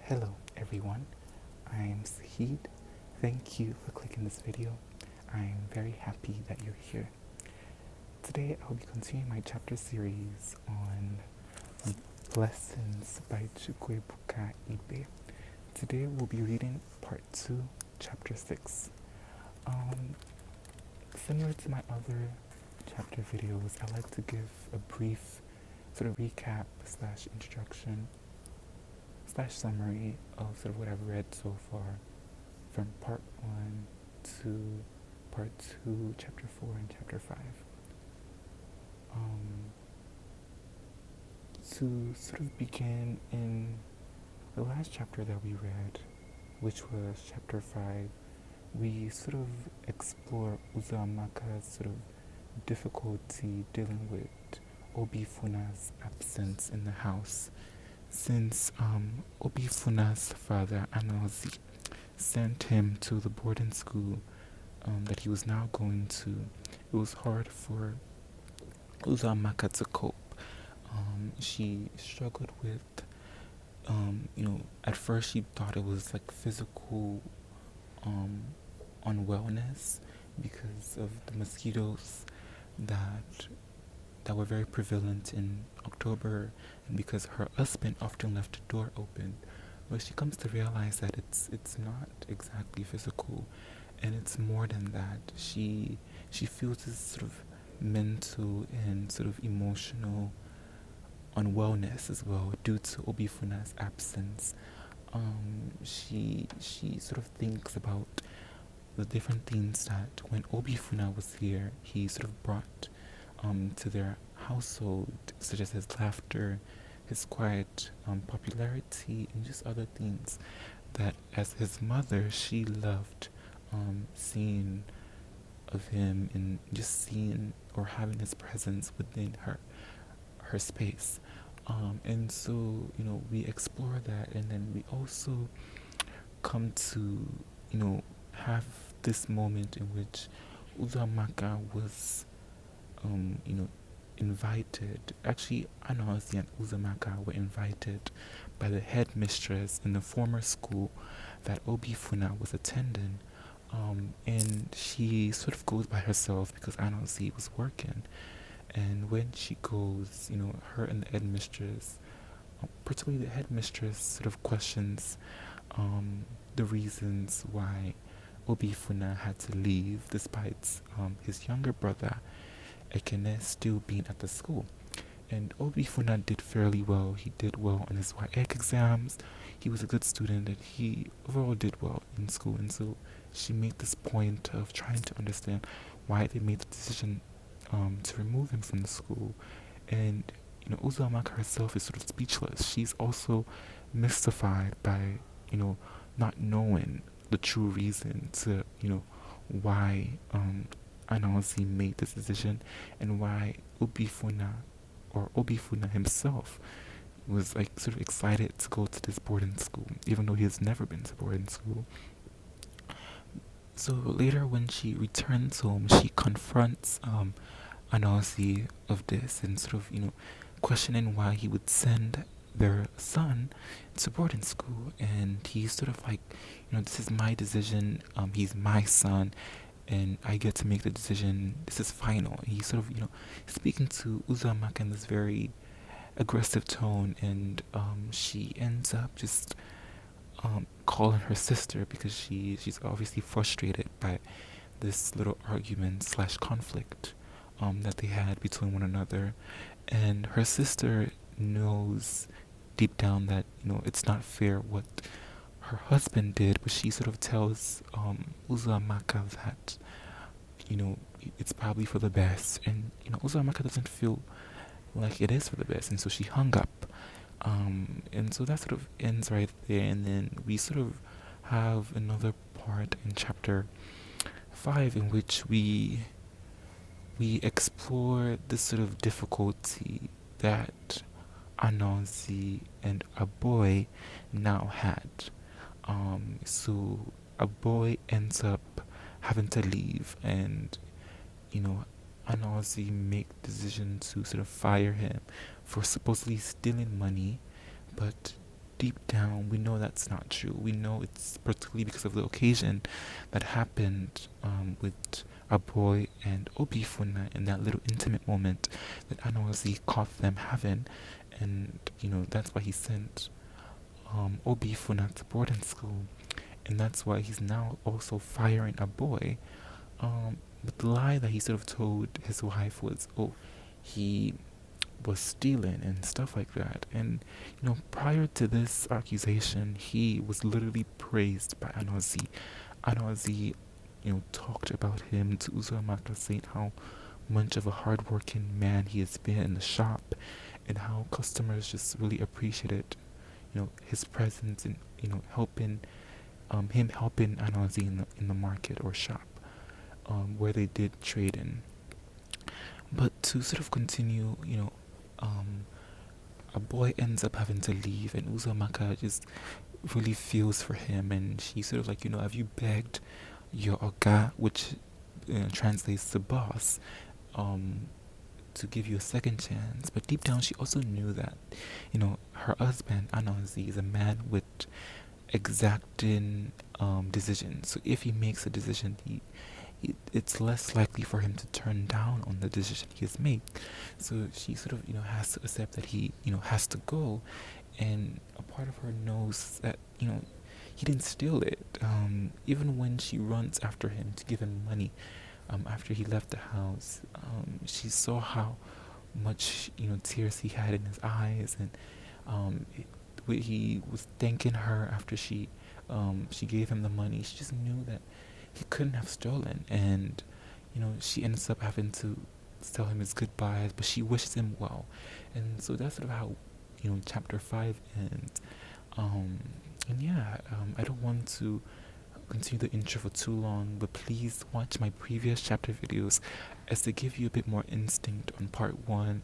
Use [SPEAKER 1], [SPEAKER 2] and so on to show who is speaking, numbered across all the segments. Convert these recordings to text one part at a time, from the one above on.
[SPEAKER 1] Hello everyone, I'm Sahid. Thank you for clicking this video. I'm very happy that you're here. Today I'll be continuing my chapter series on Lessons by Chukwuebuka ibeh. Today we'll be reading part 2, chapter 6. Similar to my other chapter videos, I like to give a brief sort of recap / introduction / summary of sort of what I've read so far from part 1 to part 2, chapter 4 and chapter 5. To sort of begin in the last chapter that we read, which was chapter 5, we sort of explore Uzumaka's sort of difficulty dealing with Obifuna's absence in the house, since Obifuna's father, Ngozi, sent him to the boarding school that he was now going to. It was hard for Uzumaka to cope. She struggled with, at first she thought it was like physical unwellness because of the mosquitoes that were very prevalent in October, and because her husband often left the door open. But she comes to realize that it's not exactly physical, and it's more than that. She feels this sort of mental and sort of emotional unwellness as well due to Obifuna's absence. She sort of thinks about the different things that when Obifuna was here, he sort of brought to their household, such as his laughter, his quiet popularity, and just other things that as his mother she loved seeing of him, and just seeing or having his presence within her space. And so, we explore that, and then we also come to, have this moment in which Uzumaka was, invited. Actually, Anozi and Uzumaka were invited by the headmistress in the former school that Obifuna was attending. And she sort of goes by herself because Anozi was working. And when she goes, her and the headmistress, particularly the headmistress, sort of questions the reasons why Obifuna had to leave despite his younger brother Ekene still being at the school. And Obifuna did fairly well. He did well on his YX exams. He was a good student, and he overall did well in school. And so she made this point of trying to understand why they made the decision to remove him from the school. And Uzumaka herself is sort of speechless. She's also mystified by not knowing the true reason to why Anaozi made this decision, and why Obifuna himself was like sort of excited to go to this boarding school, even though he has never been to boarding school. So later, when she returns home, she confronts Anaozi of this, and sort of questioning why he would send their son to boarding school. And he's sort of like, this is my decision. He's my son, and I get to make the decision. This is final. And he's sort of, speaking to Uzumaka in this very aggressive tone, and she ends up just calling her sister because she's obviously frustrated by this little argument / conflict that they had between one another. And her sister knows deep down that it's not fair what her husband did, but she sort of tells Uzumaka that it's probably for the best, and Uzumaka doesn't feel like it is for the best, and so she hung up. And so that sort of ends right there, and then we sort of have another part in chapter 5 in which we explore this sort of difficulty that Anozi and a boy now had. So a boy ends up having to leave, and Anozi make the decision to sort of fire him for supposedly stealing money, but deep down, we know that's not true. We know it's particularly because of the occasion that happened with a boy and Obifuna in that little intimate moment that Anozi caught them having. And, that's why he sent Obifuna to boarding school. And that's why he's now also firing a boy. But the lie that he sort of told his wife was, oh, he was stealing and stuff like that. And prior to this accusation, he was literally praised by Anozi. Anozi, talked about him to Uzumaki, saying how much of a hardworking man he has been in the shop, and how customers just really appreciated, his presence and helping him helping Anozi in the market or shop, where they did trade in. But to sort of continue, a boy ends up having to leave, and Uzumaka just really feels for him, and she sort of like, have you begged your oga, which translates to boss, to give you a second chance? But deep down, she also knew that, her husband Ananzi is a man with exacting decisions. So if he makes a decision, it's less likely for him to turn down on the decision he has made. So she sort of, has to accept that he, has to go, and a part of her knows that, he didn't steal it. Even when she runs after him to give him money, after he left the house, she saw how much, tears he had in his eyes, and he was thanking her after she gave him the money. She just knew that he couldn't have stolen, and she ends up having to tell him his goodbyes, but she wishes him well. And so that's sort of how chapter 5 ends. And yeah, I don't want to continue the intro for too long, but please watch my previous chapter videos as they give you a bit more instinct on part 1,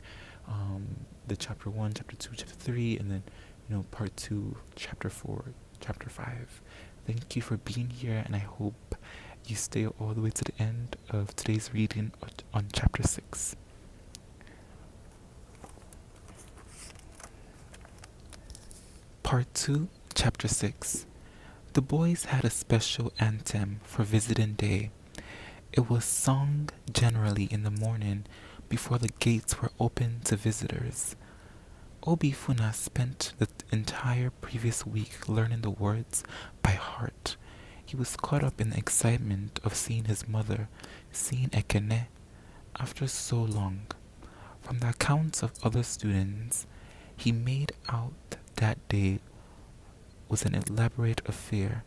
[SPEAKER 1] the chapter 1, chapter 2, chapter 3, and then part 2, chapter 4, chapter 5. Thank you for being here, and I hope you stay all the way to the end of today's reading on chapter 6. Part 2, chapter 6. The boys had a special anthem for visiting day. It was sung generally in the morning before the gates were opened to visitors. Obifuna spent the entire previous week learning the words by heart. He was caught up in the excitement of seeing his mother, seeing Ekene, after so long. From the accounts of other students, he made out that day was an elaborate affair,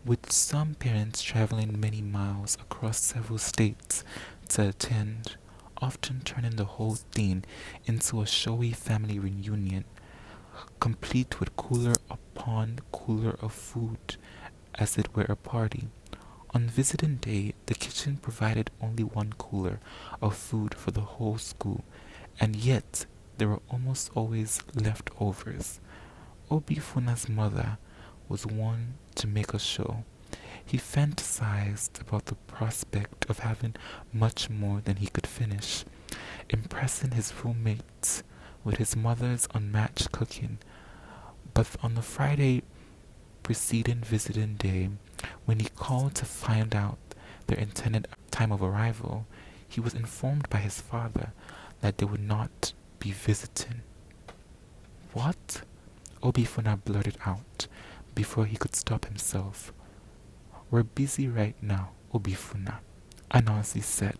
[SPEAKER 1] with some parents traveling many miles across several states to attend, often turning the whole thing into a showy family reunion, complete with cooler upon cooler of food, as it were a party. On visiting day, the kitchen provided only one cooler of food for the whole school, and yet there were almost always leftovers. Obifuna's mother was one to make a show. He fantasized about the prospect of having much more than he could finish, impressing his roommates with his mother's unmatched cooking. But on the Friday preceding visiting day, when he called to find out their intended time of arrival, he was informed by his father that they would not be visiting. What? Obifuna blurted out before he could stop himself. We're busy right now, Obifuna, Anansi said.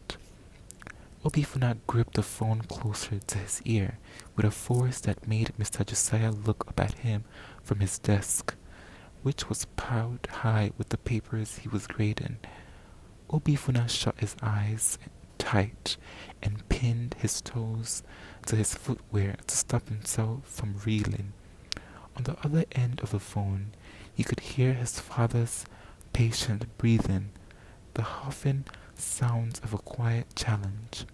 [SPEAKER 1] Obifuna gripped the phone closer to his ear with a force that made Mr. Josiah look up at him from his desk, which was piled high with the papers he was grading. Obifuna shut his eyes tight and pinned his toes to his footwear to stop himself from reeling. On the other end of the phone, he could hear his father's patient breathing, the huffing sounds of a quiet challenge.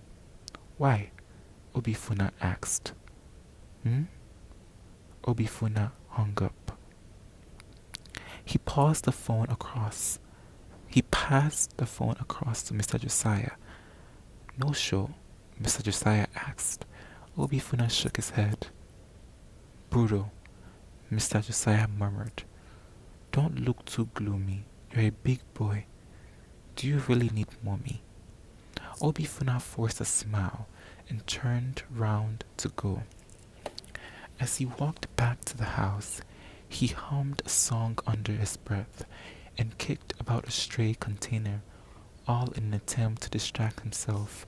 [SPEAKER 1] Why? Obifuna asked. Obifuna hung up. He passed the phone across to Mr. Josiah. No show? Mr. Josiah asked. Obifuna shook his head. Brutal. Mr. Josiah murmured. Don't look too gloomy. You're a big boy. Do you really need mommy? Obifuna forced a smile and turned round to go. As he walked back to the house, he hummed a song under his breath and kicked about a stray container, all in an attempt to distract himself.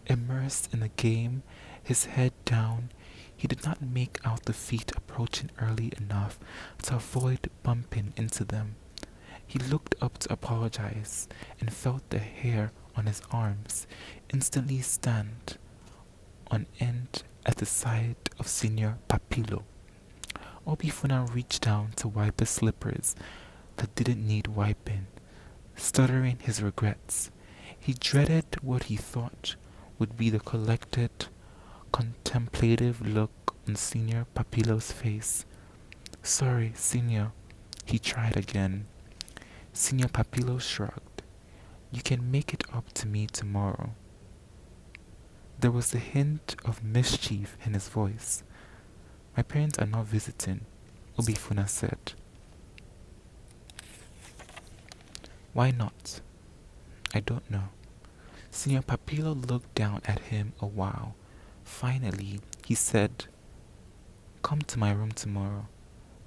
[SPEAKER 1] Immersed in the game, his head down, he did not make out the feet approaching early enough to avoid bumping into them. He looked up to apologize and felt the hair on his arms instantly stand on end at the sight of Senior Papilo. Obifuna reached down to wipe his slippers that didn't need wiping, stuttering his regrets. He dreaded what he thought would be the collected, contemplative look on Senior Papilo's face. Sorry, Senior, he tried again. Senior Papilo shrugged. You can make it up to me tomorrow. There was a hint of mischief in his voice. My parents are not visiting, Obifuna said. Why not? I don't know. Senior Papilo looked down at him a while. Finally, he said, Come to my room tomorrow.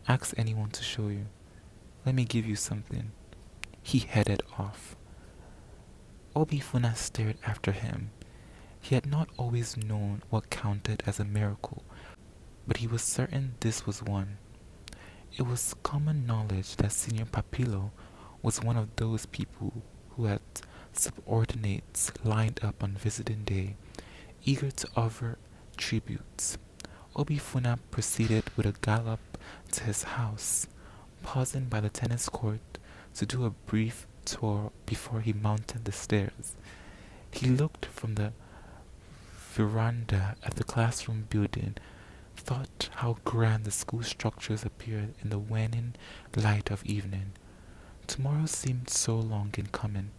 [SPEAKER 1] Ask anyone to show you. Let me give you something. He headed off. Obifuna stared after him. He had not always known what counted as a miracle, but he was certain this was one. It was common knowledge that Senior Papilo was one of those people who had subordinates lined up on visiting day, eager to offer tributes. Obifuna proceeded with a gallop to his house, pausing by the tennis court to do a brief tour before he mounted the stairs. He looked from the veranda at the classroom building, thought how grand the school structures appeared in the waning light of evening. Tomorrow seemed so long in coming.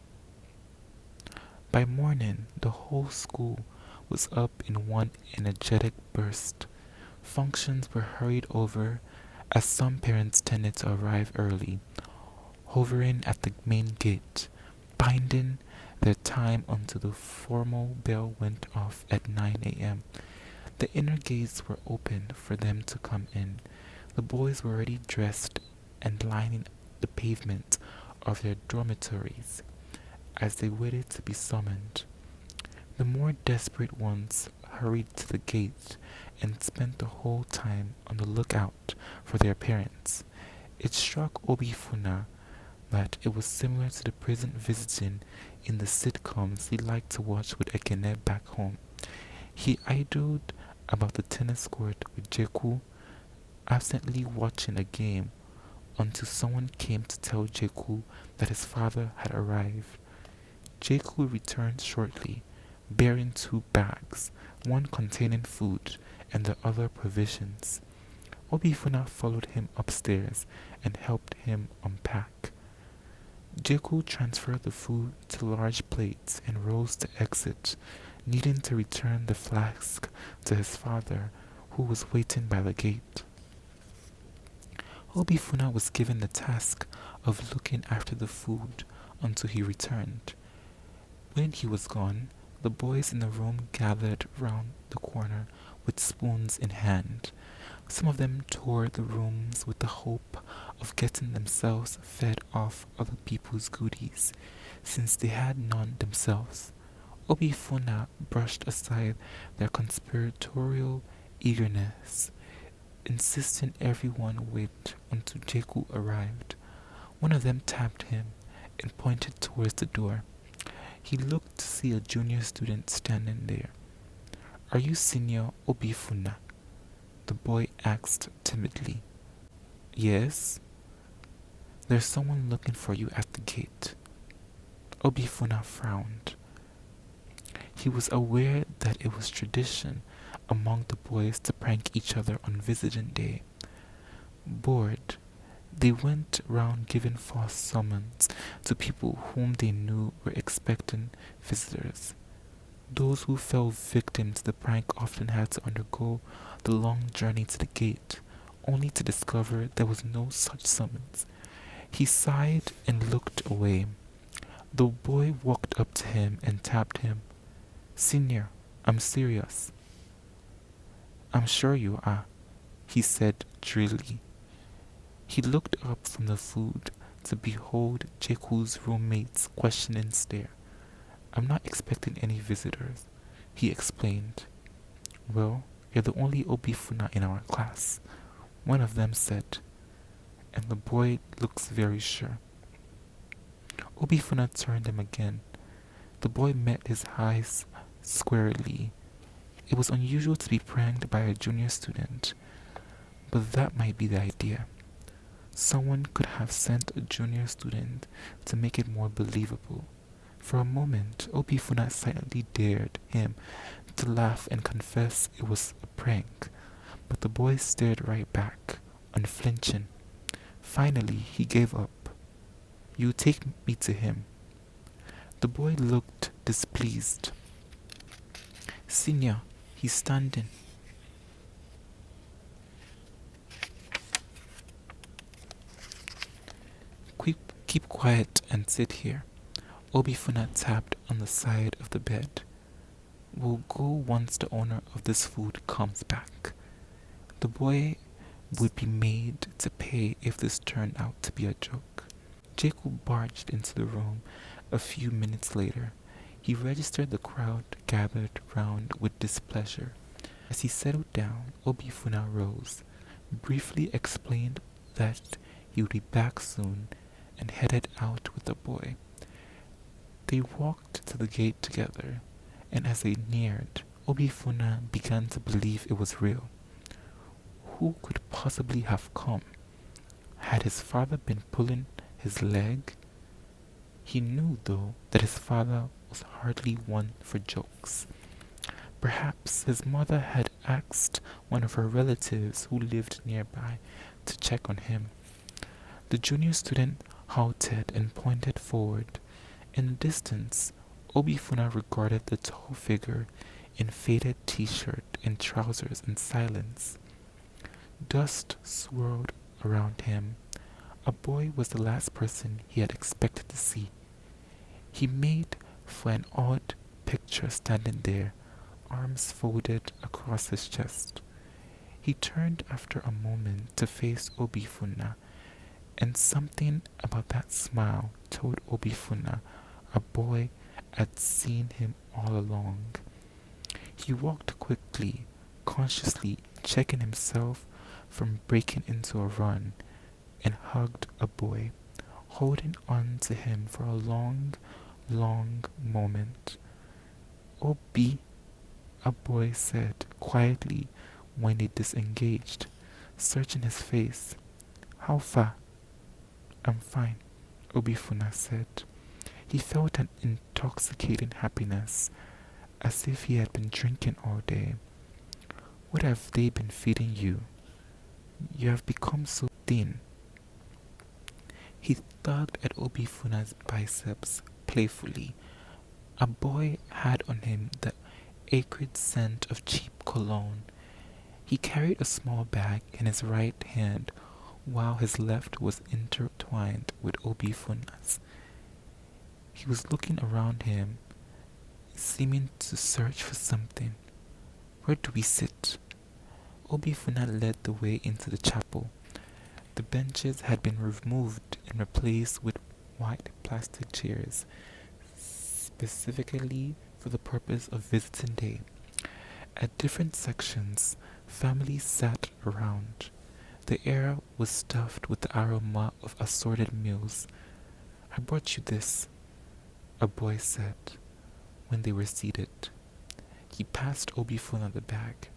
[SPEAKER 1] By morning, the whole school was up in one energetic burst. Functions were hurried over as some parents tended to arrive early, hovering at the main gate, binding their time until the formal bell went off at 9 a.m. The inner gates were opened for them to come in. The boys were already dressed and lining the pavement of their dormitories as they waited to be summoned. The more desperate ones hurried to the gate and spent the whole time on the lookout for their parents. It struck Obifuna that it was similar to the prison visiting in the sitcoms he liked to watch with Ekene back home. He idled about the tennis court with Jeku, absently watching a game until someone came to tell Jeku that his father had arrived. Jeku returned shortly, bearing 2 bags, one containing food and the other provisions. Obifuna followed him upstairs and helped him unpack. Jeku transferred the food to large plates and rose to exit, needing to return the flask to his father, who was waiting by the gate. Obifuna was given the task of looking after the food until he returned. When he was gone, the boys in the room gathered round the corner with spoons in hand. Some of them toured the rooms with the hope of getting themselves fed off other people's goodies, since they had none themselves. Obifuna brushed aside their conspiratorial eagerness, insisting everyone wait until Jeku arrived. One of them tapped him and pointed towards the door. He looked to see a junior student standing there. Are you Senior Obifuna? The boy asked timidly. Yes. There's someone looking for you at the gate. Obifuna frowned. He was aware that it was tradition among the boys to prank each other on visiting day. Bored, they went round giving false summons to people whom they knew were expecting visitors. Those who fell victim to the prank often had to undergo the long journey to the gate, only to discover there was no such summons. He sighed and looked away. The boy walked up to him and tapped him. "Senior, I'm serious." "I'm sure you are," he said drily. He looked up from the food to behold Jeku's roommate's questioning stare. "I'm not expecting any visitors," he explained. "Well, you're the only Obifuna in our class," one of them said, and the boy looks very sure. Obifuna turned him again. The boy met his eyes squarely. It was unusual to be pranked by a junior student, but that might be the idea. Someone could have sent a junior student to make it more believable. For a moment, Obifuna silently dared him to laugh and confess it was a prank, but the boy stared right back, unflinching. Finally, he gave up. "You take me to him." The boy looked displeased. "Senior, he's standing." Keep quiet and sit here." Obifuna tapped on the side of the bed. "We'll go once the owner of this food comes back." The boy would be made to pay if this turned out to be a joke. Jacob barged into the room a few minutes later. He registered the crowd gathered round with displeasure. As he settled down, Obifuna rose, briefly explained that he would be back soon, and headed out with the boy. They walked to the gate together, and as they neared, Obifuna began to believe it was real. Who could possibly have come? Had his father been pulling his leg? He knew, though, that his father was hardly one for jokes. Perhaps his mother had asked one of her relatives who lived nearby to check on him. The junior student halted and pointed forward. In the distance, Obifuna regarded the tall figure in faded t-shirt and trousers in silence. Dust swirled around him. A boy was the last person he had expected to see. He made for an odd picture standing there, arms folded across his chest. He turned after a moment to face Obifuna, and something about that smile told Obifuna a boy had seen him all along. He walked quickly, consciously checking himself from breaking into a run, and hugged a boy, holding on to him for a long, long moment. "Obi," a boy said quietly when they disengaged, searching his face. "How far?" "I'm fine," Obifuna said. He felt an intoxicating happiness, as if he had been drinking all day. "What have they been feeding you? You have become so thin." He tugged at Obifuna's biceps playfully. A boy had on him the acrid scent of cheap cologne. He carried a small bag in his right hand, while his left was intertwined with Obifuna's. He was looking around him, seeming to search for something. "Where do we sit?" Obifuna led the way into the chapel. The benches had been removed and replaced with white plastic chairs, specifically for the purpose of visiting day. At different sections, families sat around. The air was stuffed with the aroma of assorted meals. "I brought you this," a boy said when they were seated. He passed Obifuna the bag.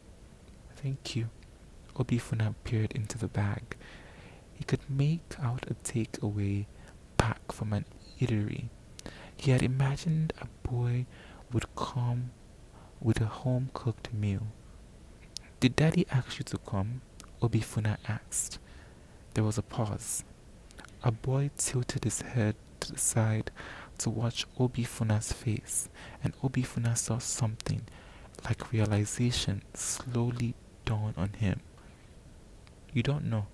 [SPEAKER 1] "Thank you." Obifuna peered into the bag. He could make out a takeaway pack from an eatery. He had imagined a boy would come with a home-cooked meal. "Did Daddy ask you to come?" Obifuna asked. There was a pause. A boy tilted his head to the side to watch Obifuna's face, and Obifuna saw something like realization slowly dawn on him. You don't know,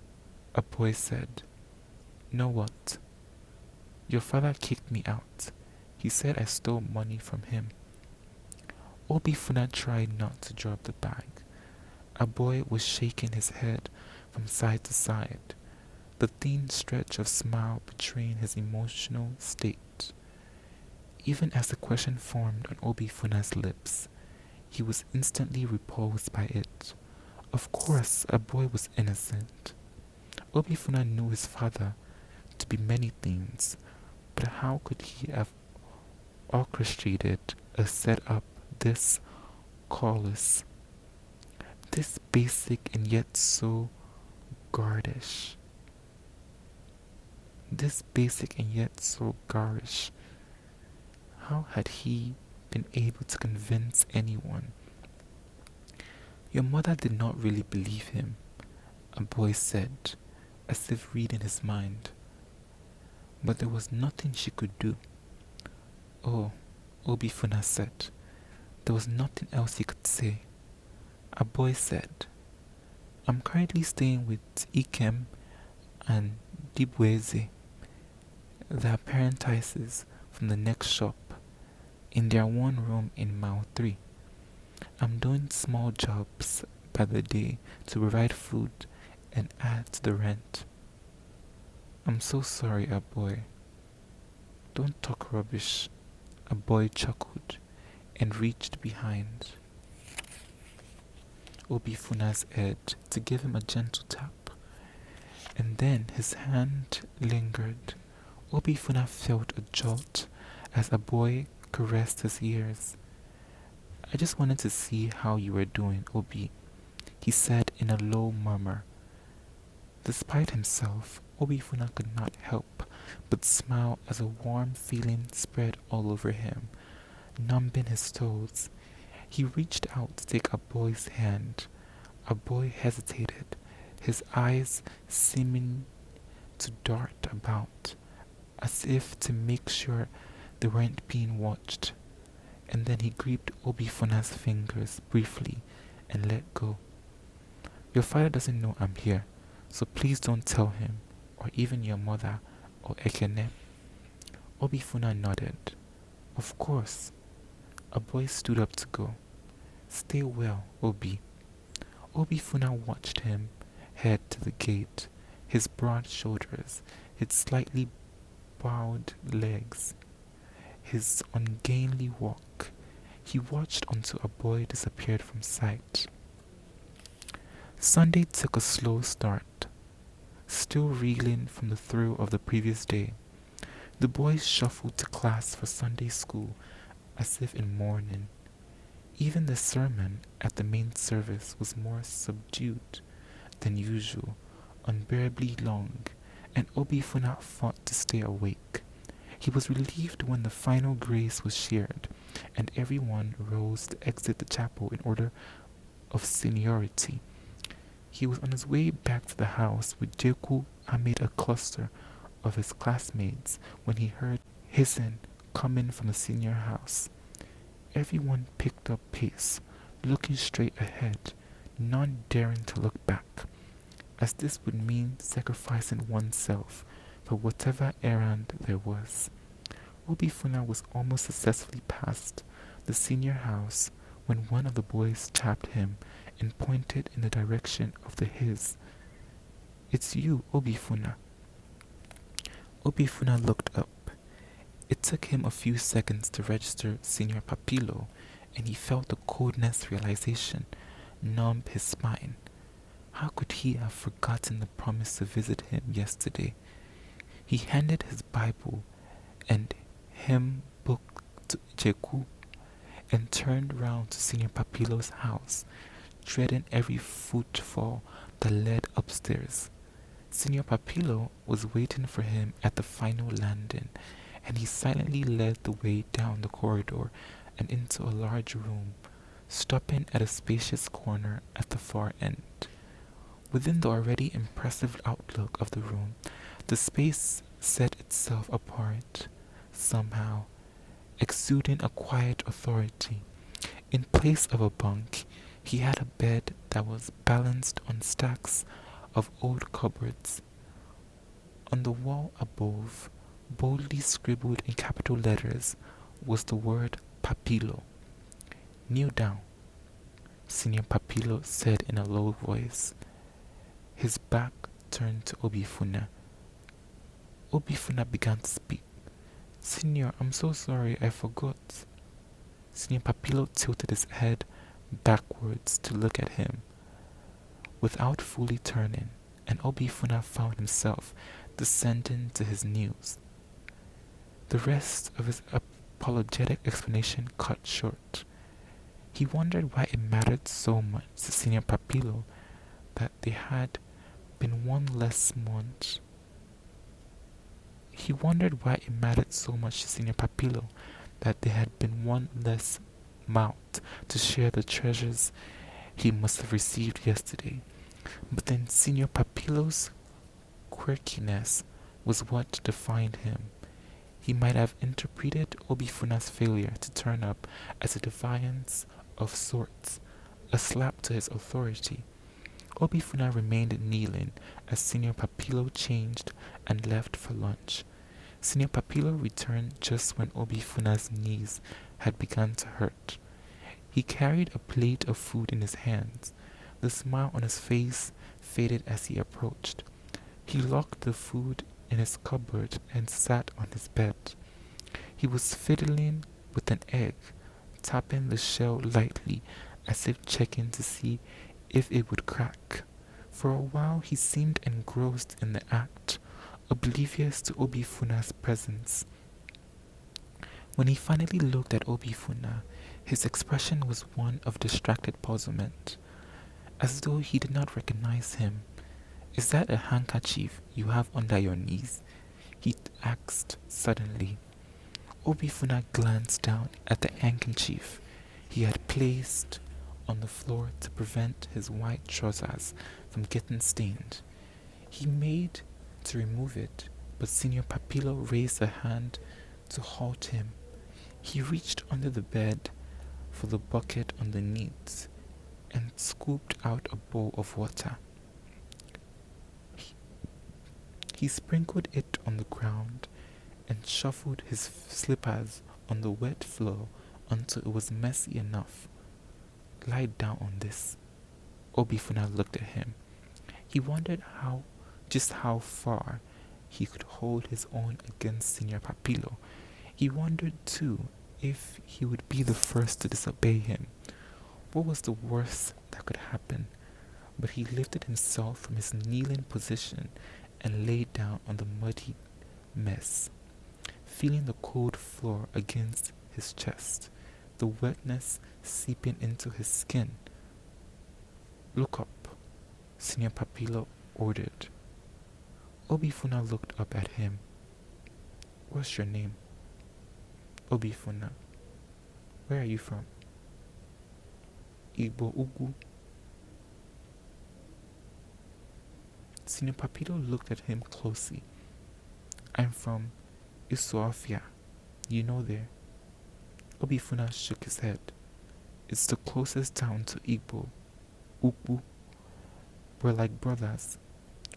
[SPEAKER 1] a boy said. Know what? Your father kicked me out. He said I stole money from him. Obifuna tried not to drop the bag. A boy was shaking his head from side to side, the thin stretch of smile betraying his emotional state. Even as the question formed on Obifuna's lips, he was instantly repulsed by it. Of course, a boy was innocent. Obifuna knew his father to be many things, but how could he have orchestrated a setup this callous, this basic and yet so garish? This basic and yet so garish. How had he been able to convince anyone? Your mother did not really believe him, a boy said, as if reading his mind. But there was nothing she could do. Oh, Obifuna said. There was nothing else he could say. A boy said, I'm currently staying with Ikem and Dibweze. They are parentices from the next shop, in their one room in Mile 3. I'm doing small jobs by the day to provide food and add to the rent. I'm so sorry, a boy. Don't talk rubbish, a boy chuckled and reached behind Obifuna's head to give him a gentle tap. And then his hand lingered. Obifuna felt a jolt as a boy caressed his ears. I just wanted to see how you were doing, Obi, he said in a low murmur. Despite himself, Obifuna could not help but smile as a warm feeling spread all over him, numbing his toes. He reached out to take a boy's hand. A boy hesitated, his eyes seeming to dart about, as if to make sure they weren't being watched. And then he gripped Obifuna's fingers briefly and let go. Your father doesn't know I'm here, so please don't tell him, or even your mother, or Ekene. Obifuna nodded. Of course. A boy stood up to go. Stay well, Obi. Obifuna watched him head to the gate, his broad shoulders, his slightly bowed legs, his ungainly walk. He watched until a boy disappeared from sight. Sunday took a slow start, still reeling from the thrill of the previous day. The boys shuffled to class for Sunday school as if in mourning. Even the sermon at the main service was more subdued than usual, unbearably long, and Obifuna fought to stay awake. He was relieved when the final grace was shared, and everyone rose to exit the chapel in order of seniority. He was on his way back to the house with Jeku amid a cluster of his classmates when he heard hissing coming from the senior house. Everyone picked up pace, looking straight ahead, none daring to look back, as this would mean sacrificing oneself for whatever errand there was. Obifuna was almost successfully past the senior house when one of the boys tapped him and pointed in the direction of the hiss. It's you, Obifuna. Obifuna looked up. It took him a few seconds to register Senior Papilo, and he felt the coldness realization numb his spine. How could he have forgotten the promise to visit him yesterday? He handed his Bible and hymn book to Jeku and turned round to Senior Papilo's house, treading every footfall that led upstairs. Senior Papilo was waiting for him at the final landing, and he silently led the way down the corridor and into a large room, stopping at a spacious corner at the far end. Within the already impressive outlook of the room, the space set itself apart, somehow, exuding a quiet authority. In place of a bunk, he had a bed that was balanced on stacks of old cupboards. On the wall above, boldly scribbled in capital letters, was the word Papilo. "Kneel down," Senior Papilo said in a low voice. His back turned to Obifuna. Obifuna began to speak. "Senior, I'm so sorry, I forgot." Senior Papilo tilted his head backwards to look at him, without fully turning, and Obifuna found himself descending to his knees. The rest of his apologetic explanation cut short. He wondered why it mattered so much to Senior Papilo that they had been one less month. He wondered why it mattered so much to Senior Papilo that there had been one less mouth to share the treasures he must have received yesterday. But then Senior Papilo's quirkiness was what defined him. He might have interpreted Obifuna's failure to turn up as a defiance of sorts, a slap to his authority. Obifuna remained kneeling as Senior Papilo changed and left for lunch. Senior Papilo returned just when Obifuna's knees had begun to hurt. He carried a plate of food in his hands. The smile on his face faded as he approached. He locked the food in his cupboard and sat on his bed. He was fiddling with an egg, tapping the shell lightly as if checking to see if it would crack. For a while he seemed engrossed in the act, oblivious to Obifuna's presence. When he finally looked at Obifuna, his expression was one of distracted puzzlement, as though he did not recognize him. "Is that a handkerchief you have under your knees?" he asked suddenly. Obifuna glanced down at the handkerchief he had placed on the floor to prevent his white trousers from getting stained. He made to remove it, but Senior Papilo raised a hand to halt him. He reached under the bed for the bucket underneath and scooped out a bowl of water. He sprinkled it on the ground and shuffled his slippers on the wet floor until it was messy enough. "Lie down on this." Obifuna looked at him. He wondered just how far he could hold his own against Senior Papilo. He wondered too if he would be the first to disobey him. What was the worst that could happen? But he lifted himself from his kneeling position and lay down on the muddy mess, feeling the cold floor against his chest, the wetness seeping into his skin. "Look up," Senior Papilo ordered. Obifuna looked up at him. "What's your name?" "Obifuna." "Where are you from?" "Igbo Ugu." Senior Papito looked at him closely. "I'm from Isuofia. You know there?" Obifuna shook his head. "It's the closest town to Igbo. Ukbu. We're like brothers."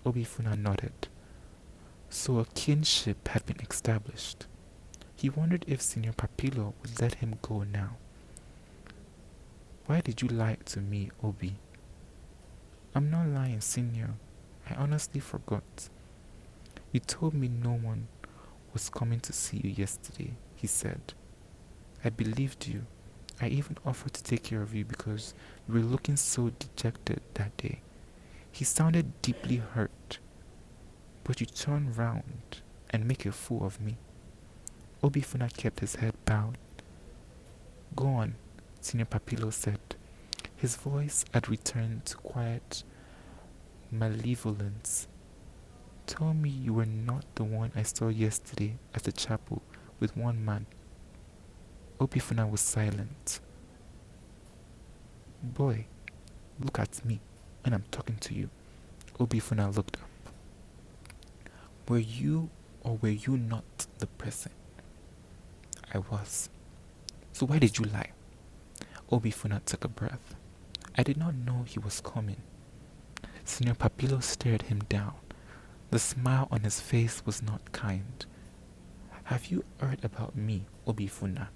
[SPEAKER 1] Obifuna nodded. So a kinship had been established. He wondered if Senior Papilo would let him go now. "Why did you lie to me, Obi?" "I'm not lying, Senior. I honestly forgot. You told me no one was coming to see you yesterday," he said. "I believed you. I even offered to take care of you because you were looking so dejected that day." He sounded deeply hurt. "But you turned round and make a fool of me." Obifuna kept his head bowed. "Go on," Senior Papilo said. His voice had returned to quiet malevolence. "Tell me you were not the one I saw yesterday at the chapel with one man." Obifuna was silent. "Boy, look at me when I'm talking to you." Obifuna looked up. "Were you or were you not the person?" "I was." "So why did you lie?" Obifuna took a breath. "I did not know he was coming." Senior Papilo stared him down. The smile on his face was not kind. Have you heard about me, Obifuna?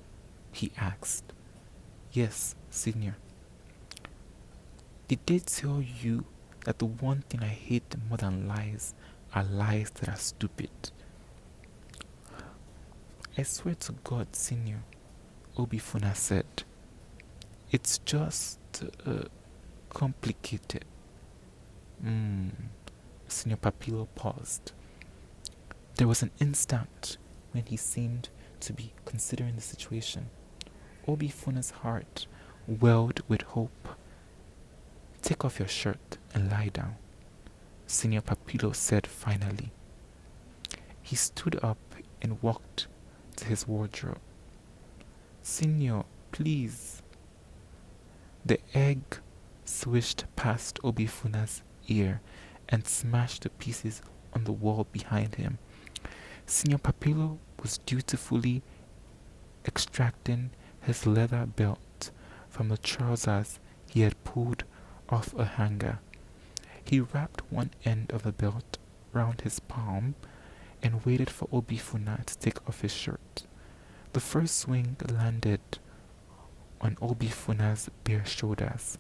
[SPEAKER 1] He asked. Yes, Senior. Did they tell you that the one thing I hate more than lies are lies that are stupid? I swear to God, Senior, Obifuna said. It's just complicated. Senior Papilo paused. There was an instant when he seemed to be considering the situation. Obifuna's heart welled with hope. Take off your shirt and lie down, Senior Papilo said finally. He stood up and walked to his wardrobe. Senior, please. The egg swished past Obifuna's ear and smashed to pieces on the wall behind him. Senior Papilo was dutifully extracting his leather belt from the trousers he had pulled off a hanger. He wrapped one end of the belt round his palm and waited for Obifuna to take off his shirt. The first swing landed on Obifuna's bare shoulders,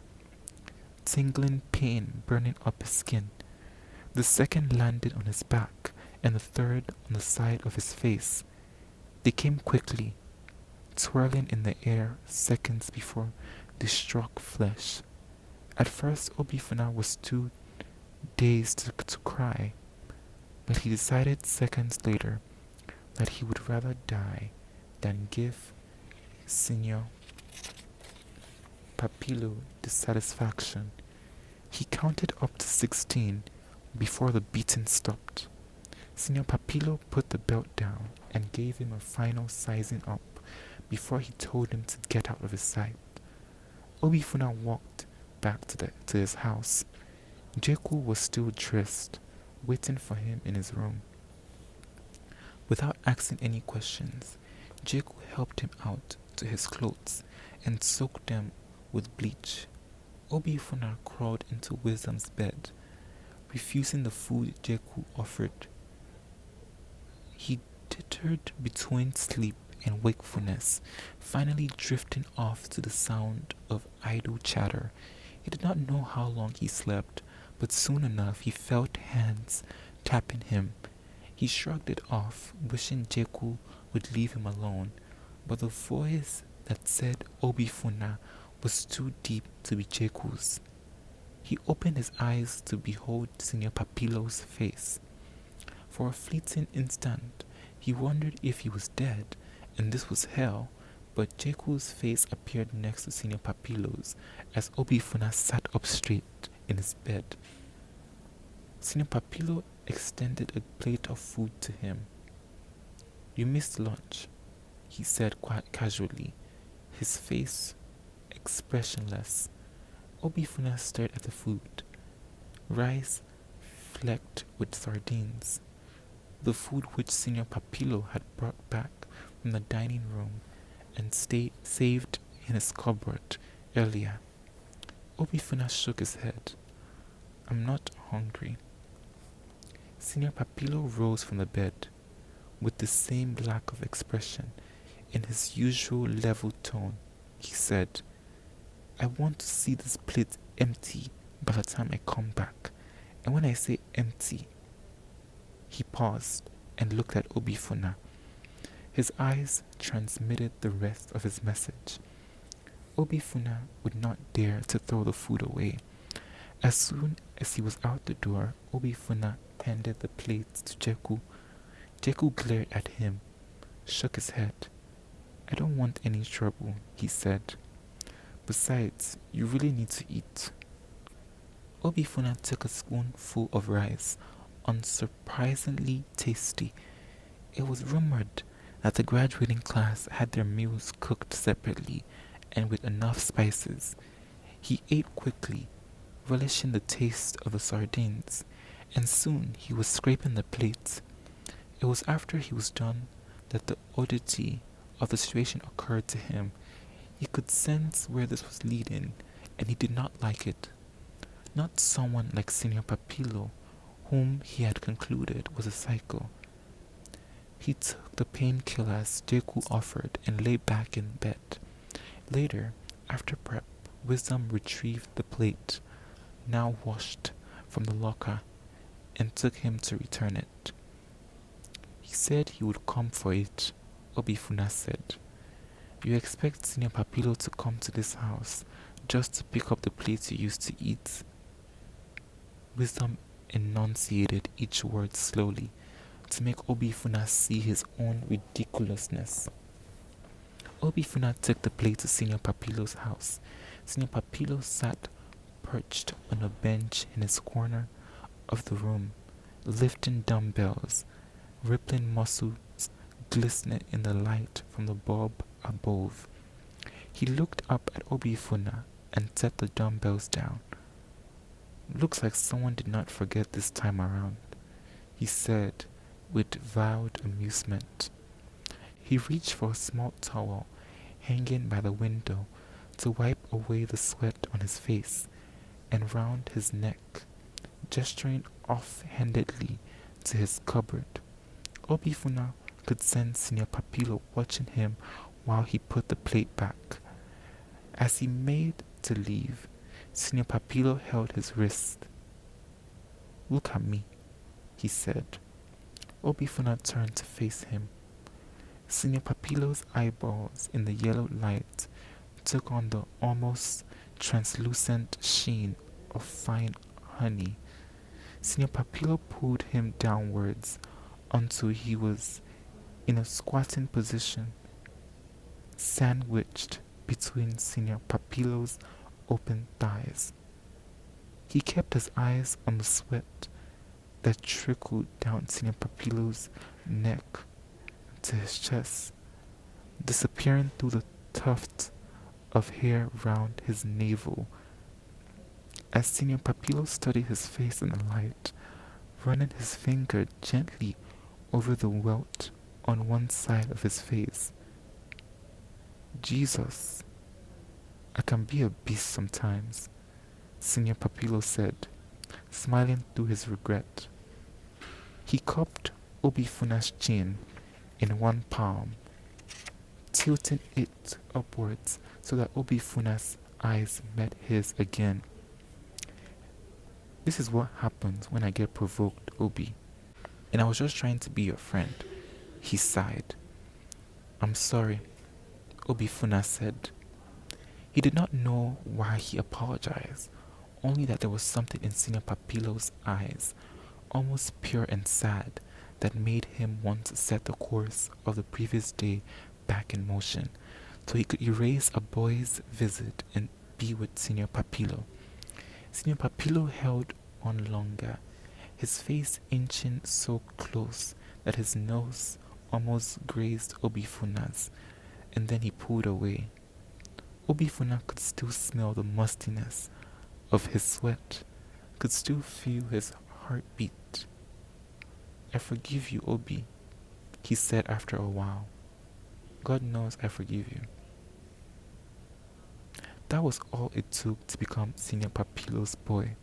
[SPEAKER 1] tingling pain burning up his skin. The second landed on his back, and the third on the side of his face. They came quickly, twirling in the air seconds before they struck flesh. At first, Obifuna was too dazed to cry, but he decided seconds later that he would rather die than give Senior Papilo dissatisfaction. He counted up to 16 before the beating stopped. Senior Papilo put the belt down and gave him a final sizing up before he told him to get out of his sight. Obifuna walked back to his house. Jeku was still dressed, waiting for him in his room. Without asking any questions, Jeku helped him out to his clothes and soaked them with bleach. Obifuna crawled into Wisdom's bed, refusing the food Jeku offered. He tittered between sleep and wakefulness, finally drifting off to the sound of idle chatter. He did not know how long he slept, but soon enough he felt hands tapping him. He shrugged it off, wishing Jeku would leave him alone, but the voice that said Obifuna was too deep to be Jeku's. He opened his eyes to behold Senior Papilo's face. For a fleeting instant, he wondered if he was dead, and this was hell, but Jeku's face appeared next to Senior Papilo's as Obifuna sat up straight in his bed. Senior Papilo extended a plate of food to him. You missed lunch, he said quite casually, his face expressionless. Obifuna stared at the food. Rice flecked with sardines, the food which Senior Papilo had brought back from the dining room and saved in his cupboard earlier. Obifuna shook his head. I'm not hungry. Senior Papilo rose from the bed with the same lack of expression in his usual level tone. He said, I want to see this plate empty by the time I come back. And when I say empty, he paused and looked at Obifuna. His eyes transmitted the rest of his message. Obifuna would not dare to throw the food away. As soon as he was out the door, Obifuna handed the plates to Jeku. Jeku glared at him, shook his head. I don't want any trouble, he said. Besides, you really need to eat. Obifuna took a spoonful of rice, unsurprisingly tasty. It was rumored that the graduating class had their meals cooked separately and with enough spices. He ate quickly, relishing the taste of the sardines, and soon he was scraping the plate. It was after he was done that the oddity of the situation occurred to him. He could sense where this was leading, and he did not like it. not someone like Senior Papillo, whom he had concluded was a psycho. He took the painkillers Deku offered and lay back in bed. Later, after prep, Wisdom retrieved the plate, now washed, from the locker and took him to return it. He said he would come for it, Obifuna said. You expect Senior Papillo to come to this house just to pick up the plates you used to eat? Wisdom enunciated each word slowly to make Obifuna see his own ridiculousness. Obifuna took the plate to Senior Papillo's house. Senior Papillo sat perched on a bench in his corner of the room, lifting dumbbells, rippling muscles glistening in the light from the bulb above. He looked up at Obifuna and set the dumbbells down. Looks like someone did not forget this time around, he said with vowed amusement. He reached for a small towel hanging by the window to wipe away the sweat on his face and round his neck, gesturing offhandedly to his cupboard. Obifuna could sense Senior Papillo watching him while he put the plate back. As he made to leave, Senior Papillo held his wrist. Look at me, he said. Obifuna turned to face him. Senior Papillo's eyeballs in the yellow light took on the almost translucent sheen of fine honey. Senior Papillo pulled him downwards until he was in a squatting position, sandwiched between Senior Papillo's open thighs. He kept his eyes on the sweat that trickled down Senior Papillo's neck to his chest, disappearing through the tuft of hair round his navel. As Senior Papillo studied his face in the light, running his finger gently over the welt on one side of his face. Jesus, I can be a beast sometimes, Senior Papillo said, smiling through his regret. He cupped Obifuna's chin in one palm, tilting it upwards so that Obifuna's eyes met his again. This is what happens when I get provoked, Obi. And I was just trying to be your friend, he sighed. I'm sorry, Obifuna said. He did not know why he apologized, only that there was something in Senior Papillo's eyes, almost pure and sad, that made him want to set the course of the previous day back in motion, so he could erase a boy's visit and be with Senior Papillo. Senior Papillo held on longer, his face inching so close that his nose almost grazed Obifuna's, and then he pulled away. Obifuna could still smell the mustiness of his sweat, could still feel his heartbeat. I forgive you, Obi, he said after a while. God knows I forgive you. That was all it took to become Senior Papillo's boy.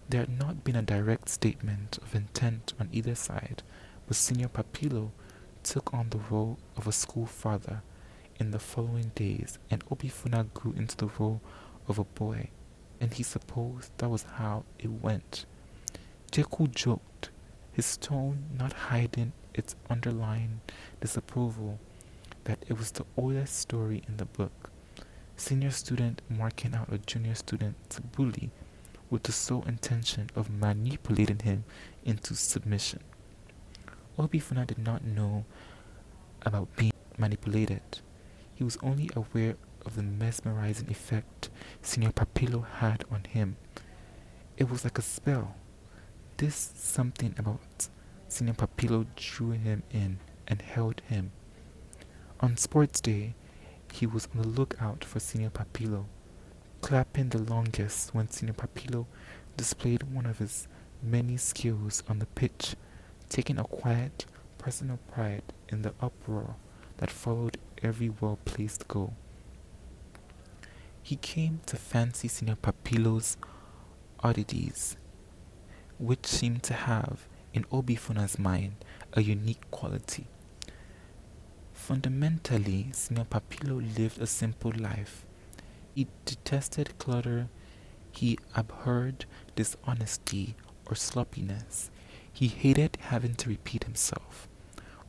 [SPEAKER 1] There had not been a direct statement of intent on either side, but Senior Papillo took on the role of a school father in the following days, and Obifuna grew into the role of a boy, and he supposed that was how it went. Jeku joked, his tone not hiding its underlying disapproval, that it was the oldest story in the book. Senior student marking out a junior student to bully with the sole intention of manipulating him into submission. Obifuna did not know about being manipulated. He was only aware of the mesmerizing effect Senior Papillo had on him. It was like a spell. This something about Senior Papillo drew him in and held him. On sports day, he was on the lookout for Senior Papillo, clapping the longest when Senior Papillo displayed one of his many skills on the pitch, taking a quiet, personal pride in the uproar that followed every well-placed goal. He came to fancy Senior Papillo's oddities, which seemed to have, in Obifuna's mind, a unique quality. Fundamentally, Senior Papilo lived a simple life. He detested clutter, he abhorred dishonesty or sloppiness. He hated having to repeat himself.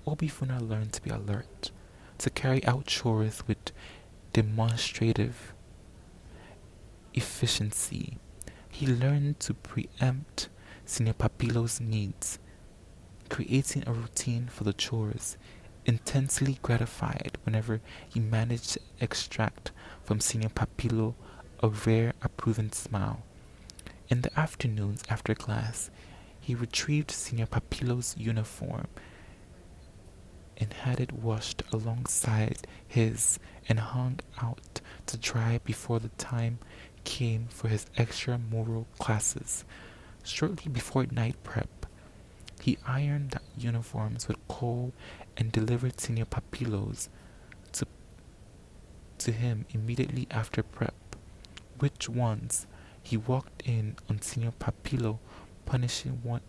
[SPEAKER 1] Obifuna learned to be alert, to carry out chores with demonstrative efficiency. He learned to preempt Senior Papilo's needs, creating a routine for the chores, intensely gratified whenever he managed to extract from Senior Papilo a rare approving smile. In the afternoons after class, he retrieved Senior Papilo's uniform and had it washed alongside his and hung out to dry before the time came for his extramural classes. Shortly before night prep, he ironed the uniforms with coal and delivered Senior Papilo's to, to him immediately after prep, which once he walked in on Senior Papilo punishing one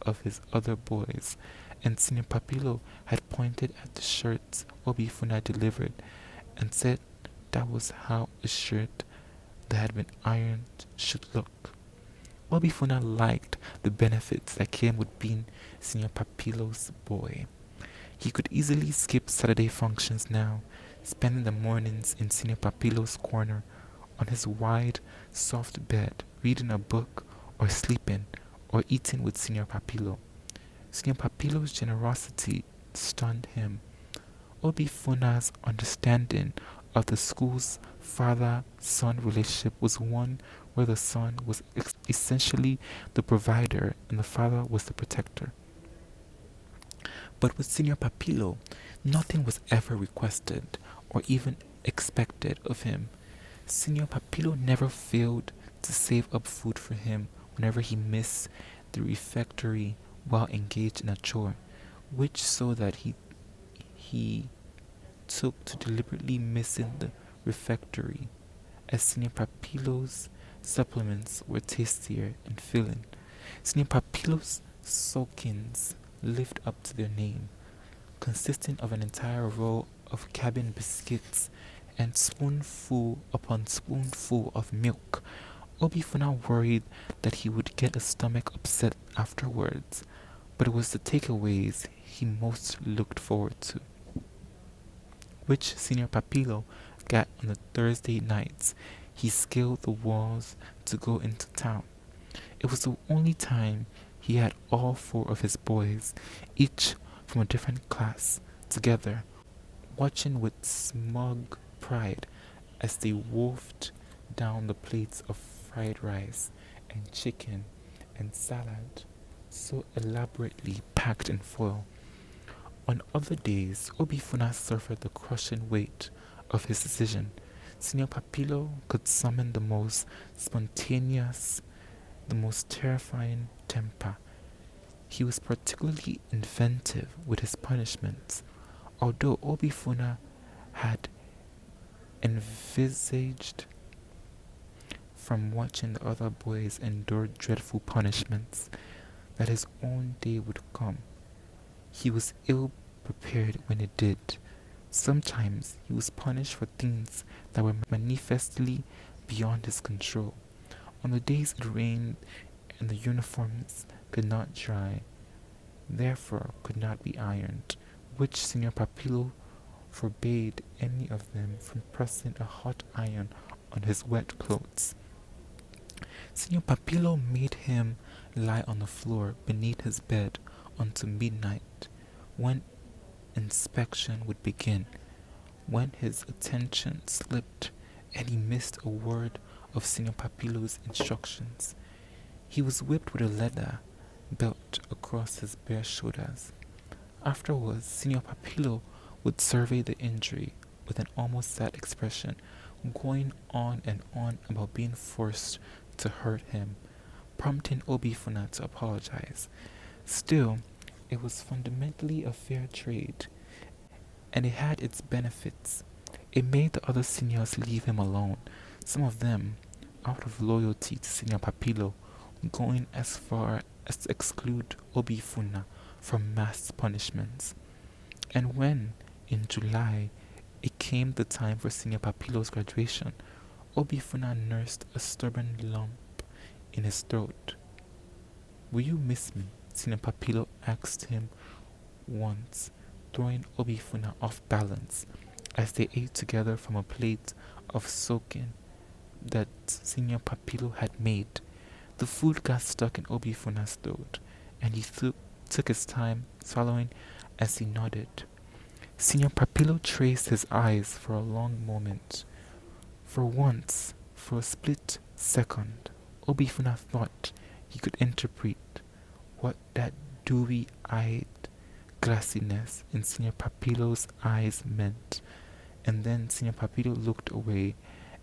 [SPEAKER 1] of his other boys, and Senior Papilo had pointed at the shirts Obifuna delivered and said that was how a shirt that had been ironed should look. Obifuna liked the benefits that came with being Senior Papilo's boy. He could easily skip Saturday functions now, spending the mornings in Senior Papilo's corner on his wide, soft bed, reading a book or sleeping or eating with Senior Papilo. Senior Papilo's generosity stunned him. Obifuna's understanding of the school's father-son relationship was one where the son was essentially the provider and the father was the protector. But with Senior Papilo, nothing was ever requested or even expected of him. Senior Papilo never failed to save up food for him whenever he missed the refectory while engaged in a chore, which so that he took to deliberately missing the refectory, as Senior Papilo's supplements were tastier and filling. Senior Papilo's soakings lived up to their name, consisting of an entire roll of cabin biscuits and spoonful upon spoonful of milk. Obifuna worried that he would get a stomach upset afterwards, but it was the takeaways he most looked forward to, which Senior Papilo got on the Thursday nights he scaled the walls to go into town. It was the only time he had all four of his boys, each from a different class, together, watching with smug pride as they wolfed down the plates of fried rice and chicken and salad so elaborately packed in foil. On other days, Obifuna suffered the crushing weight of his decision. Senior Papilo could summon the most spontaneous, the most terrifying temper. He was particularly inventive with his punishments, although Obifuna had envisaged from watching the other boys endure dreadful punishments that his own day would come. He was ill prepared when it did. Sometimes he was punished for things that were manifestly beyond his control. On the days it rained and the uniforms could not dry, therefore could not be ironed, which Senior Papilo forbade any of them from pressing a hot iron on his wet clothes. Senior Papilo made him lie on the floor beneath his bed until midnight, when inspection would begin. When his attention slipped and he missed a word of Senior Papilo's instructions, he was whipped with a leather belt across his bare shoulders. Afterwards, Senior Papilo would survey the injury with an almost sad expression, going on and on about being forced to hurt him, prompting Obifuna to apologize. Still, it was fundamentally a fair trade, and it had its benefits. It made the other seniors leave him alone. Some of them, out of loyalty to Senior Papilo, going as far as to exclude Obifuna from mass punishments. And when, in July, it came the time for Senior Papilo's graduation, Obifuna nursed a stubborn lump in his throat. "Will you miss me?" Senior Papilo asked him once, throwing Obifuna off balance as they ate together from a plate of sokin that Senior Papilo had made. The food got stuck in Obifuna's throat, and he took his time swallowing as he nodded. Senior Papilo traced his eyes for a long moment. For once, for a split second, Obifuna thought he could interpret what that dewy-eyed glassiness in Senior Papilo's eyes meant. And then Senior Papilo looked away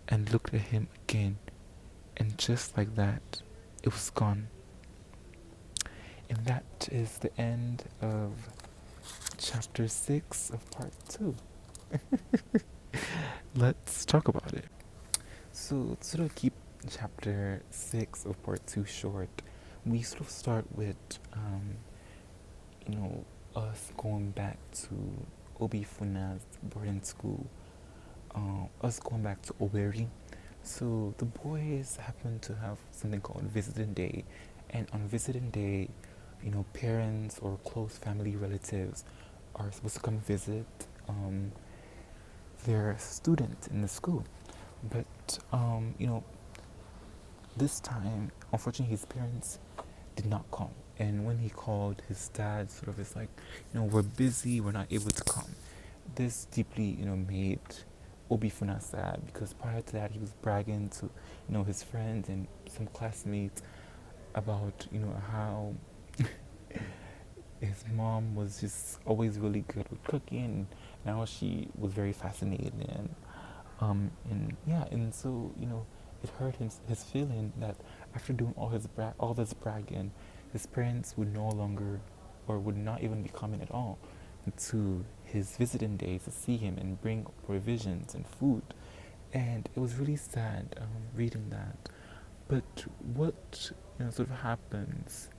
[SPEAKER 1] and looked at him again, and just like that, it was gone. And that is the end of chapter 6 of part 2. Let's talk about it. So, to sort of keep chapter 6 of part 2 short, we sort of start with, us going back to Obifuna's boarding school, us going back to Oweri. So the boys happen to have something called visiting day, and on visiting day, parents or close family relatives are supposed to come visit their student in the school. But this time, unfortunately, his parents did not come. And when he called, his dad sort of is like, we're busy, we're not able to come. This deeply, made Obifuna sad, because prior to that he was bragging to, his friends and some classmates about, how his mom was just always really good with cooking, and how she was very fascinated and so it hurt his feeling that after doing all this bragging, his parents would no longer or would not even be coming at all to his visiting days to see him and bring provisions and food. And it was really sad reading that. But what sort of happens,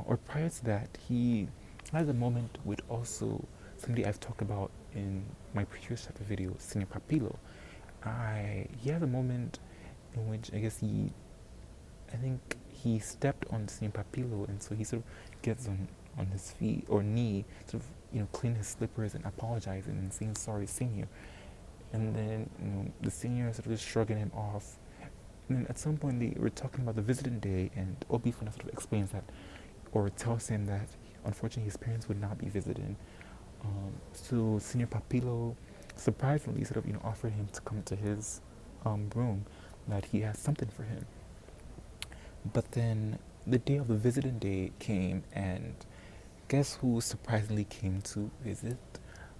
[SPEAKER 1] or prior to that, he had a moment with also somebody I've talked about in my previous chapter video, Senior Papilo. He had a moment in which I think he stepped on Senior Papilo, and so he sort of gets on his feet or knee, sort of clean his slippers and apologizing and saying sorry, Senior. And then the senior sort of just shrugging him off. And then at some point they were talking about the visiting day, and Obifuna sort of explains that, or tells him that unfortunately his parents would not be visiting. So Senior Papilo surprisingly sort of offered him to come to his room, that he has something for him. But then the day of the visiting day came, and guess who surprisingly came to visit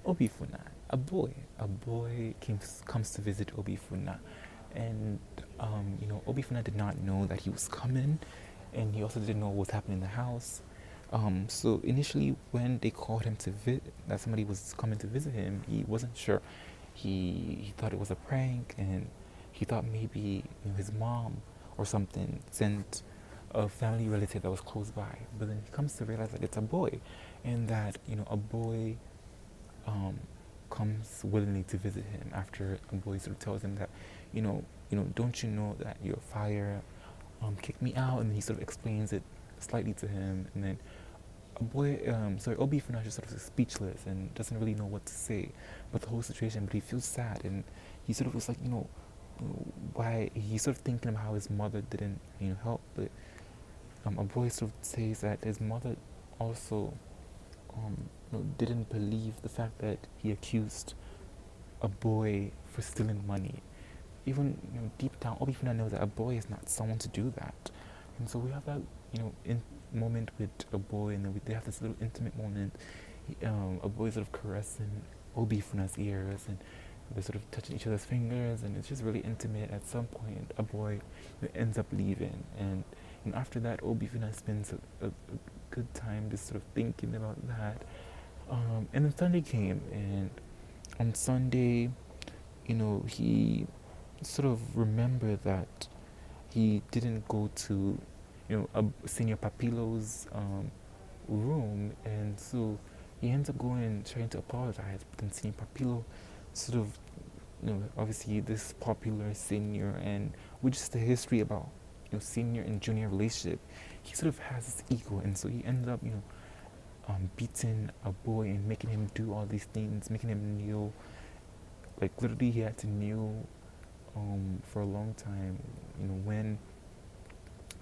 [SPEAKER 1] Obifuna? A boy comes to visit Obifuna, and Obifuna did not know that he was coming, and he also didn't know what was happening in the house. So initially, when they called him that somebody was coming to visit him, he wasn't sure. He thought it was a prank, and he thought maybe his mom or something sent a family relative that was close by. But then he comes to realize that it's a boy, and that a boy comes willingly to visit him after a boy sort of tells him that don't you know that your father kicked me out, and he sort of explains it slightly to him, and then Obifuna just sort of speechless and doesn't really know what to say about the whole situation, but he feels sad, and he sort of was like, why he's sort of thinking about how his mother didn't help, but a boy sort of says that his mother also didn't believe the fact that he accused a boy for stealing money. Even deep down, Obifuna knows that a boy is not someone to do that, and so we have that moment with a boy, and then they have this little intimate moment. A boy sort of caressing Obifuna's ears, and they're sort of touching each other's fingers, and it's just really intimate. At some point, a boy ends up leaving, and after that, Obifuna spends a good time just sort of thinking about that. And then Sunday came, and on Sunday, he sort of remember that he didn't go to, Senior Papilo's room, and so he ends up going trying to apologize, but then Senior Papilo sort of, obviously this popular senior, and with just the history about, senior and junior relationship, he sort of has this ego, and so he ended up, beating a boy and making him do all these things, making him kneel. Like literally, he had to kneel for a long time. When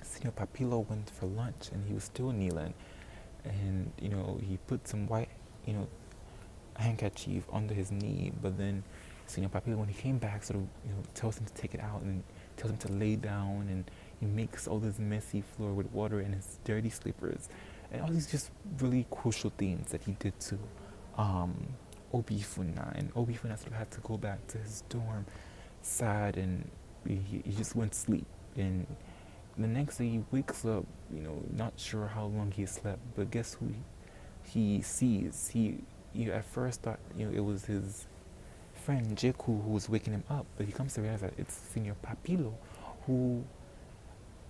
[SPEAKER 1] Senior Papilo went for lunch and he was still kneeling, and he put some white, you know, handkerchief under his knee, but then Senior Papilo, when he came back, sort of tells him to take it out and tells him to lay down, and he makes all this messy floor with water and his dirty slippers, and all these just really crucial things that he did to Obifuna, and Obifuna sort of had to go back to his dorm, sad, and he just went to sleep, and the next day he wakes up, not sure how long he slept, but guess who he sees? He at first thought, it was his friend Jeku who was waking him up, but he comes to realize that it's Senior Papilo who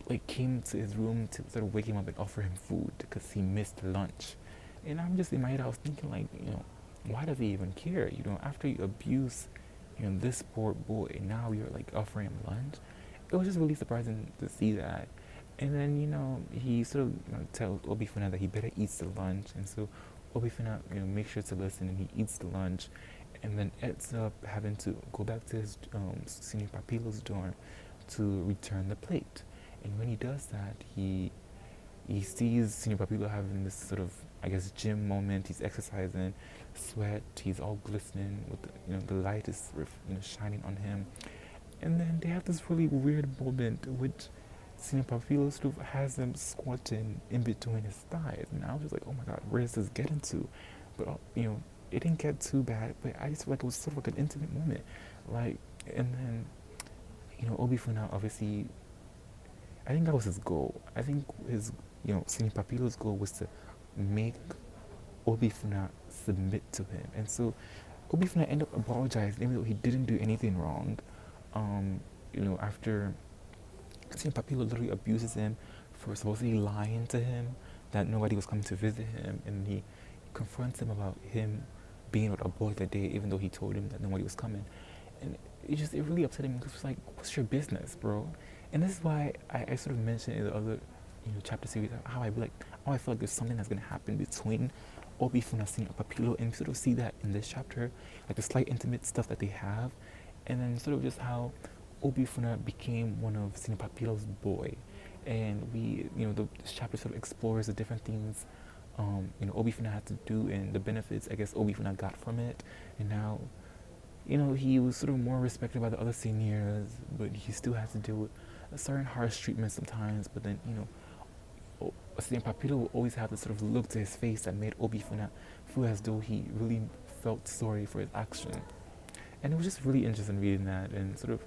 [SPEAKER 1] like came to his room to sort of wake him up and offer him food because he missed lunch. And I'm just in my head, I was thinking like, why does he even care? After you abuse, this poor boy, now you're like offering him lunch. It was just really surprising to see that. And then, he sort of tells Obifuna that he better eat the lunch, and so Obifuna, makes sure to listen, and he eats the lunch, and then ends up having to go back to his Senior Papilo's dorm to return the plate. And when he does that, he sees Senior Papilo having this sort of, I guess, gym moment. He's exercising, sweat, he's all glistening with the light is shining on him. And then they have this really weird moment which Senior Papilo sort of has him squatting in between his thighs. And I was just like, oh my god, where is this getting to? But, it didn't get too bad, but I just feel like it was sort of like an intimate moment. Like, and then, Obifuna, obviously, I think that was his goal. I think his, Senior Papilo's goal was to make Obifuna submit to him. And so Obifuna ended up apologizing, even though he didn't do anything wrong. After Senior Papilo literally abuses him for supposedly lying to him that nobody was coming to visit him, and he confronts him about him being with a boy that day, even though he told him that nobody was coming. And it really upset him because it's like, what's your business, bro? And this is why I sort of mentioned in the other chapter series how I feel like there's something that's gonna happen between Obifuna and Senior Papilo, and we sort of see that in this chapter, like the slight intimate stuff that they have, and then sort of just how Obifuna became one of Senior Papilo's boy, and this chapter sort of explores the different things Obifuna had to do and the benefits I guess Obifuna got from it, and now he was sort of more respected by the other seniors, but he still had to deal with a certain harsh treatment sometimes. But then Senior Papilo would always have this sort of look to his face that made Obifuna feel as though he really felt sorry for his action. And it was just really interesting reading that, and sort of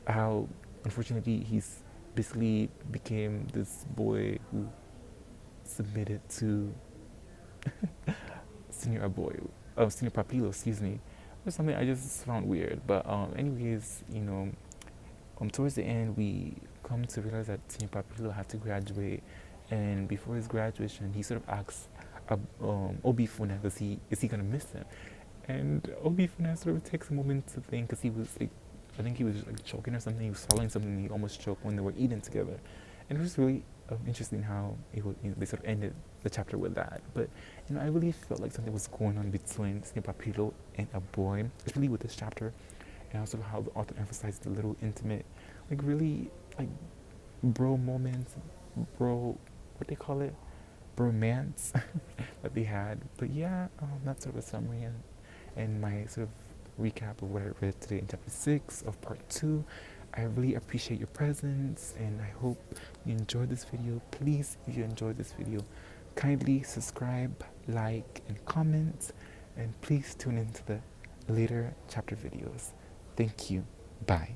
[SPEAKER 1] how unfortunately he's basically became this boy who submitted to Senior Papilo, excuse me. It was something I just found weird. But anyways, towards the end we come to realize that Senior Papilo had to graduate, and before his graduation he sort of asks Obifuna, is he gonna miss him? And Obifuna sort of takes a moment to think, because he was like, I think he was like choking or something. He was swallowing something. He almost choked when they were eating together, and it was really interesting how they sort of ended the chapter with that. But I really felt like something was going on between Senior Papilo and a boy, especially with this chapter, and also how the author emphasized the little intimate, like really like bro moments, what they call it, bromance that they had. But yeah, that's sort of a summary and my sort of recap of what I read today in chapter 6 of part 2. I really appreciate your presence, and I hope you enjoyed this video. Please, if you enjoyed this video, kindly subscribe, like, and comment, and please tune into the later chapter videos. Thank you. Bye.